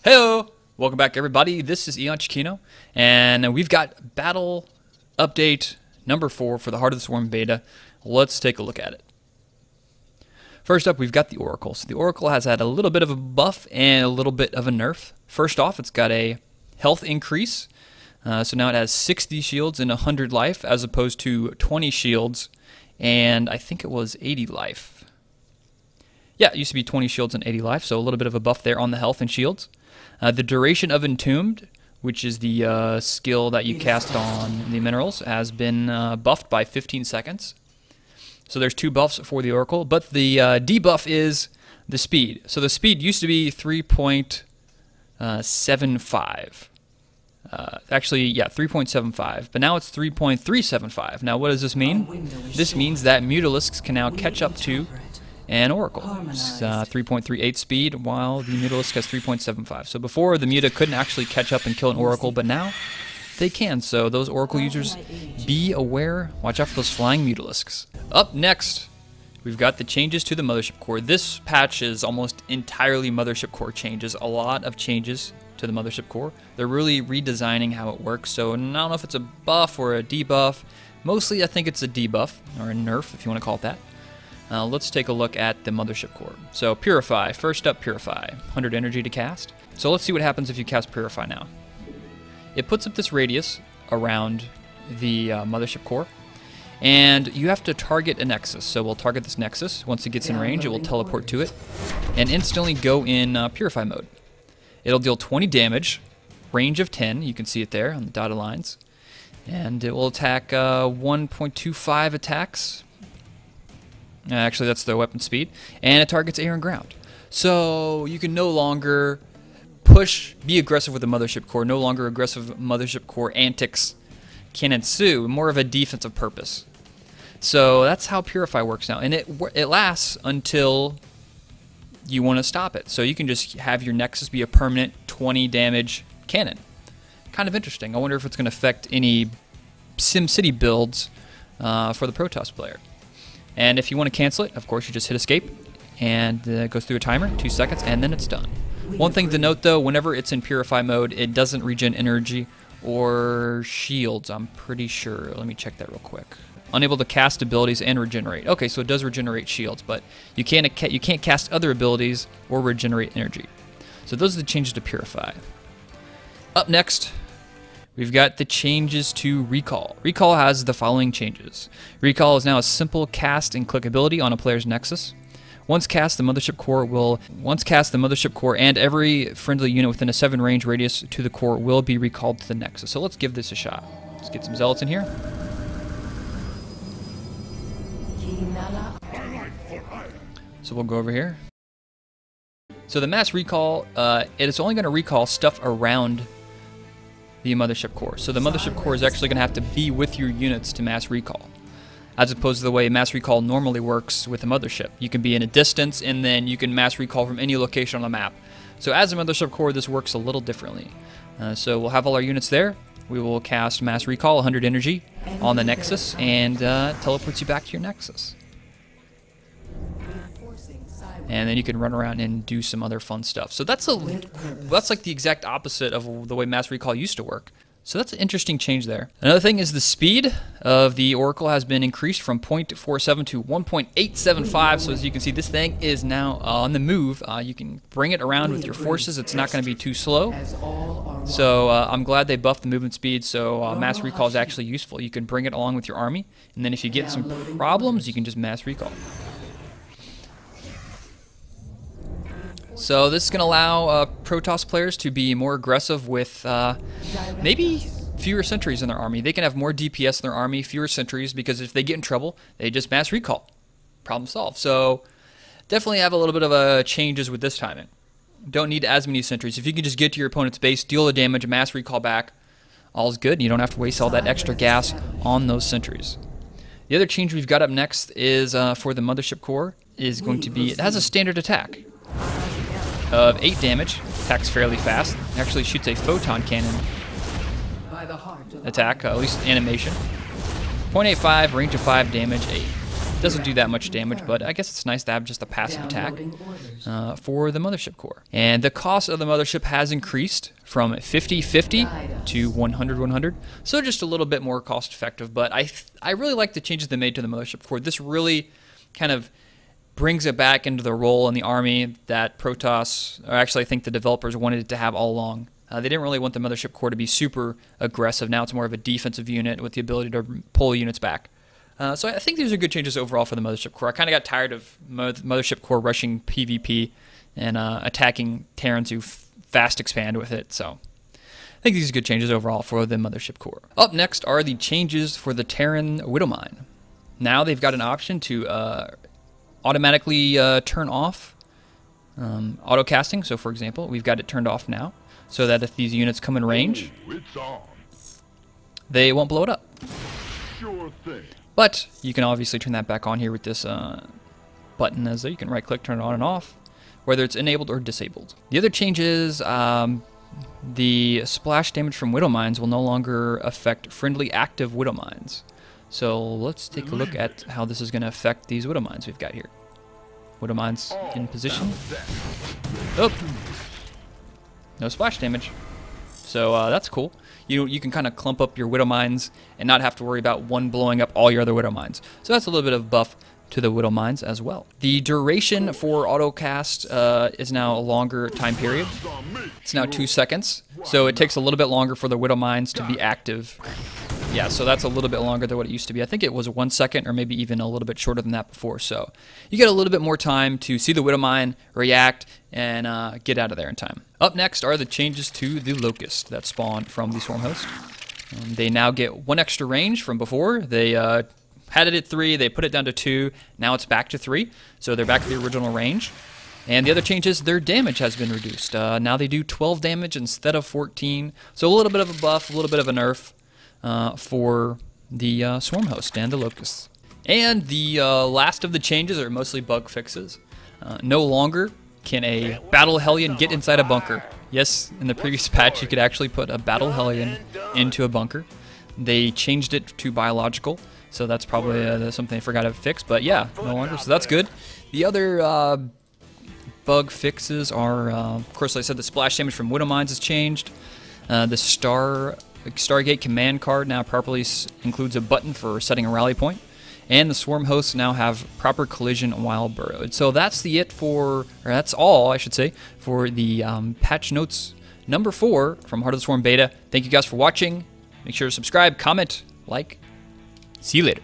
Heyo! Welcome back, everybody. This is EonShiKeno, and we've got battle update number 4 for the Heart of the Swarm beta. Let's take a look at it. First up, we've got the Oracle. So the Oracle has had a little bit of a buff and a little bit of a nerf. First off, it's got a health increase. So now it has 60 shields and 100 life, as opposed to 20 shields and I think it was 80 life. Yeah, it used to be 20 shields and 80 life, so a little bit of a buff there on the health and shields. The duration of Entombed, which is the skill that you cast on the minerals, has been buffed by 15 seconds. So there's 2 buffs for the Oracle, but the debuff is the speed. So the speed used to be 3.75. Actually, yeah, 3.75, but now it's 3.375. Now, what does this mean? This means that Mutalisks can now catch up to an Oracle. It's 3.38 speed, while the Mutalisk has 3.75. So before, the Muta couldn't actually catch up and kill an Oracle, but now they can. So those Oracle users, be aware. Watch out for those flying Mutalisks. Up next, we've got the changes to the Mothership Core. This patch is almost entirely Mothership Core changes. A lot of changes to the Mothership Core. They're really redesigning how it works. So I don't know if it's a buff or a debuff. Mostly, I think it's a debuff, or a nerf, if you want to call it that. Let's take a look at the Mothership Core. So Purify, first up Purify, 100 energy to cast. So let's see what happens if you cast Purify now. It puts up this radius around the Mothership Core, and you have to target a nexus. So we'll target this nexus. Once it gets in range, it will teleport to it, and instantly go in Purify mode. It'll deal 20 damage, range of 10, you can see it there on the dotted lines, and it will attack 1.25 attacks. Actually, that's the weapon speed, and it targets air and ground. So you can no longer be aggressive with the Mothership Core. No longer aggressive Mothership Core antics can ensue. More of a defensive purpose. So that's how Purify works now, and it lasts until you want to stop it. So you can just have your Nexus be a permanent 20 damage cannon. Kind of interesting. I wonder if it's going to affect any SimCity builds for the Protoss player. And if you want to cancel it, of course, you just hit escape, and it goes through a timer, 2 seconds, and then it's done. One thing to note, though, whenever it's in Purify mode, it doesn't regen energy or shields, I'm pretty sure. Let me check that real quick. Unable to cast abilities and regenerate. Okay, so it does regenerate shields, but you can't cast other abilities or regenerate energy. So those are the changes to Purify. Up next, we've got the changes to Recall. Recall has the following changes. Recall is now a simple cast and click ability on a player's Nexus. Once cast, the Mothership Core and every friendly unit within a 7 range radius to the core will be recalled to the Nexus. So let's give this a shot. Let's get some Zealots in here. So we'll go over here. So the mass recall, it is only going to recall stuff around the Mothership Core. So the Mothership Core is actually going to have to be with your units to mass recall, as opposed to the way mass recall normally works with a Mothership. You can be in a distance, and then you can mass recall from any location on the map. So as a Mothership Core, this works a little differently. So we'll have all our units there. We will cast mass recall, 100 energy, on the Nexus, and teleports you back to your Nexus. And then you can run around and do some other fun stuff. So that's like the exact opposite of the way mass recall used to work. So that's an interesting change there. Another thing is the speed of the Oracle has been increased from 0.47 to 1.875. So as you can see, this thing is now on the move. You can bring it around with your forces. It's not going to be too slow. So I'm glad they buffed the movement speed, so mass recall is actually useful. You can bring it along with your army, and then if you get some problems, you can just mass recall. So this is going to allow Protoss players to be more aggressive with maybe fewer sentries in their army. They can have more DPS in their army, fewer sentries, because if they get in trouble, they just mass recall. Problem solved. So definitely have a little bit of changes with this timing. Don't need as many sentries. If you can just get to your opponent's base, deal the damage, mass recall back, all's good, and you don't have to waste all that extra gas on those sentries. The other change we've got up next is for the Mothership Core is going to be, it has a standard attack of 8 damage, attacks fairly fast, actually shoots a photon cannon attack, at least animation. 0.85, range of 5, damage 8. Doesn't do that much damage, but I guess it's nice to have just a passive attack for the Mothership Core. And the cost of the Mothership has increased from 50-50 to 100-100, so just a little bit more cost effective, but I really like the changes they made to the Mothership Core. This really kind of brings it back into the role in the army that Protoss, or actually I think the developers wanted it to have all along. They didn't really want the Mothership Core to be super aggressive. Now it's more of a defensive unit with the ability to pull units back. So I think these are good changes overall for the Mothership Core. I kind of got tired of Mothership Core rushing PvP and attacking Terrans who fast expand with it. So I think these are good changes overall for the Mothership Core. Up next are the changes for the Terran Widowmine. Now they've got an option to automatically turn off auto casting. So for example, we've got it turned off now, so that if these units come in range, they won't blow it up. Sure thing. But you can obviously turn that back on here with this button, as you can right click, turn it on and off, whether it's enabled or disabled. The other change is the splash damage from Widow Mines will no longer affect friendly active Widow Mines. So let's take a look at how this is going to affect these Widow Mines we've got here. Widow Mines in position. Oh, no splash damage. So that's cool. You can kind of clump up your Widow Mines and not have to worry about one blowing up all your other Widow Mines. So that's a little bit of buff to the Widow Mines as well. The duration for autocast is now a longer time period. It's now 2 seconds. So it takes a little bit longer for the Widow Mines to be active. Yeah, so that's a little bit longer than what it used to be. I think it was 1 second or maybe even a little bit shorter than that before. So you get a little bit more time to see the Widow Mine, react, and get out of there in time. Up next are the changes to the Locust that spawned from the Swarm Host. They now get 1 extra range from before. They had it at 3, they put it down to 2, now it's back to 3. So they're back to the original range. And the other change is their damage has been reduced. Now they do 12 damage instead of 14. So a little bit of a buff, a little bit of a nerf for the Swarm Host and the Locusts. And the last of the changes are mostly bug fixes. No longer can a Battle Hellion get inside a bunker. Yes, in the previous patch you could actually put a Battle Hellion into a bunker. They changed it to biological, so that's probably something they forgot to fix, but yeah, no longer, so that's good. The other bug fixes are, of course, like I said, the splash damage from Widow Mines has changed. The Stargate command card now properly includes a button for setting a rally point, and the Swarm Hosts now have proper collision while burrowed. So that's that's all, I should say, for the patch notes number 4 from Heart of the Swarm Beta. Thank you guys for watching. Make sure to subscribe, comment, like. See you later.